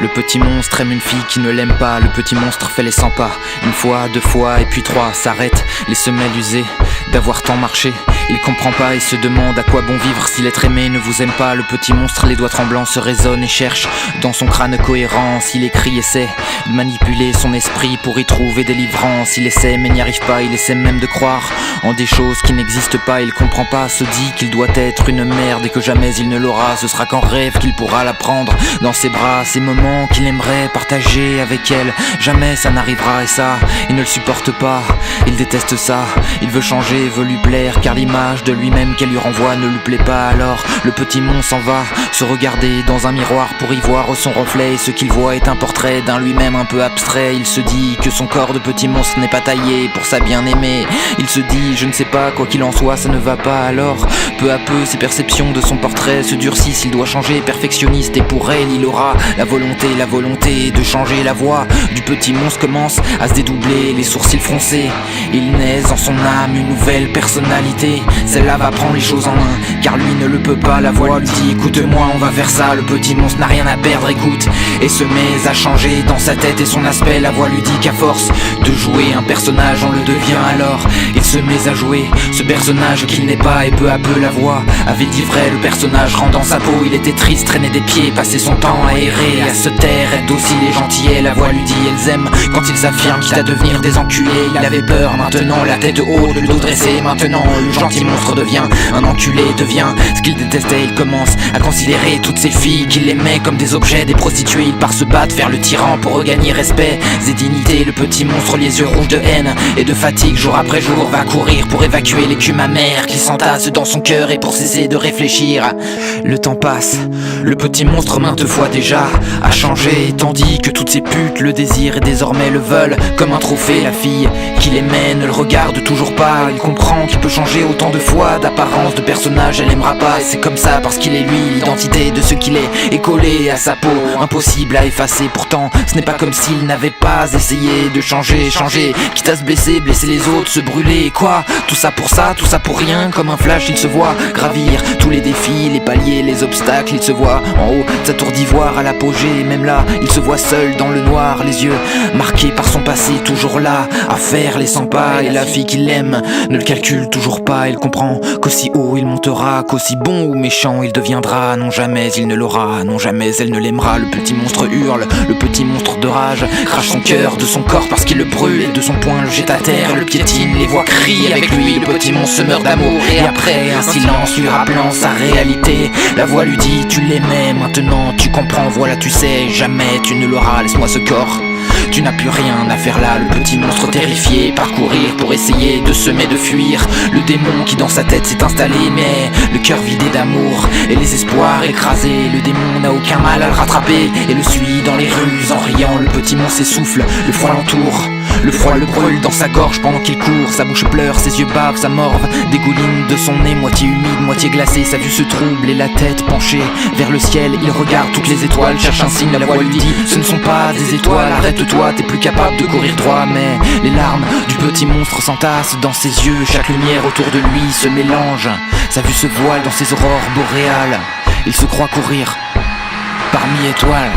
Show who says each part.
Speaker 1: Le petit monstre aime une fille qui ne l'aime pas. Le petit monstre fait les 100 pas. Une fois, 2 fois et puis 3. S'arrête, les semelles usées d'avoir tant marché. Il comprend pas et se demande à quoi bon vivre si l'être aimé ne vous aime pas. Le petit monstre, les doigts tremblants, se raisonne et cherche dans son crâne cohérence. Il écrit, essaie de manipuler son esprit pour y trouver délivrance. Il essaie mais n'y arrive pas, il essaie même de croire en des choses qui n'existent pas. Il comprend pas, se dit qu'il doit être une merde et que jamais il ne l'aura. Ce sera qu'en rêve qu'il pourra la prendre dans ses bras. Ces moments qu'il aimerait partager avec elle, jamais ça n'arrivera et ça, il ne le supporte pas. Il déteste ça, il veut changer, veut lui plaire, car l'image de lui-même qu'elle lui renvoie ne lui plaît pas. Alors le petit monstre s'en va se regarder dans un miroir pour y voir son reflet. Et ce qu'il voit est un portrait d'un lui-même un peu abstrait. Il se dit que son corps de petit monstre n'est pas taillé pour sa bien-aimée. Il se dit, je ne sais pas, quoi qu'il en soit, ça ne va pas. Alors peu à peu ses perceptions de son portrait se durcissent. Il doit changer, perfectionniste, et pour elle il aura la volonté de changer. La voix du petit monstre commence à se dédoubler, les sourcils froncés. Il naît en son âme une nouvelle personnalité. Celle-là va prendre les choses en main, car lui ne le peut pas. La voix lui dit, écoute-moi, on va vers ça. Le petit monstre n'a rien à perdre, écoute, et se met à changer dans sa tête et son aspect. La voix lui dit qu'à force de jouer un personnage, on le devient. Alors il se met à jouer ce personnage qu'il n'est pas, et peu à peu la voix avait dit vrai. Le personnage rendant sa peau, il était triste, traînait des pieds, passait son temps à errer, à se taire, être docile et gentil. Et la voix lui dit, elles aiment quand ils s'affirment, quitte à devenir des enculés. Il avait peur, maintenant la tête haute, le dos dressé. Maintenant le gentil monstre devient un enculé, devient ce qu'il détestait. Il commence à considérer toutes ces filles qu'il aimait comme des objets, des prostituées. Il part se battre vers le tyran pour regagner respect et dignité. Le petit monstre, les yeux rouges de haine et de fatigue, jour après jour va courir pour évacuer l'écume amère qui s'entasse dans son cœur, et pour cesser de réfléchir. Le temps passe, le petit monstre maintes fois déjà a changé, tandis que toutes ces putes le désirent et désormais le veulent comme un trophée. La fille qu'il aimait ne le regarde toujours pas. Il comprend qu'il peut changer autant de fois d'apparence, de personnage, elle aimera pas. Et c'est comme ça parce qu'il est lui, l'identité de ce qu'il est collée à sa peau, impossible à effacer. Pourtant ce n'est pas comme s'il n'avait pas essayé de changer, quitte à se blesser, blesser les autres, se brûler. Quoi, tout ça pour rien. Comme un flash il se voit gravir tous les défis, les paliers, les obstacles. Il se voit en haut de sa tour d'ivoire à l'apogée. Même là il se voit seul dans le noir, les yeux marqués par son passé, toujours là à faire les 100 pas. Et la fille qu'il aime ne le calcule toujours pas. Il comprend qu'aussi haut il montera, qu'aussi bon ou méchant il deviendra, non jamais il ne l'aura, non jamais elle ne l'aimera. Le petit monstre hurle, le petit monstre de rage crache son cœur de son corps parce qu'il le brûle, et de son poing le jette à terre, le piétine, les voix crient avec lui. Le petit monstre se meurt d'amour, et après un silence lui rappelant sa réalité. La voix lui dit, tu l'aimais, maintenant tu comprends, voilà tu sais, jamais tu ne l'auras, laisse-moi ce corps. Tu n'as plus rien à faire là. Le petit monstre terrifié parcourir pour essayer de semer, de fuir le démon qui dans sa tête s'est installé, mais le cœur vidé d'amour et les espoirs écrasés. Le démon n'a aucun mal à le rattraper et le suit dans les rues en riant. Le petit monstre s'essouffle, le froid l'entoure, le froid le brûle dans sa gorge pendant qu'il court. Sa bouche pleure, ses yeux bavent, sa morve dégouline de son nez, moitié humide, moitié glacé. Sa vue se trouble et la tête penchée vers le ciel, il regarde toutes les étoiles, cherche un signe. La voix lui dit, ce ne sont pas des étoiles, arrête-toi, t'es plus capable de courir droit. Mais les larmes du petit monstre s'entassent dans ses yeux, chaque lumière autour de lui se mélange. Sa vue se voile dans ses aurores boréales, il se croit courir parmi étoiles.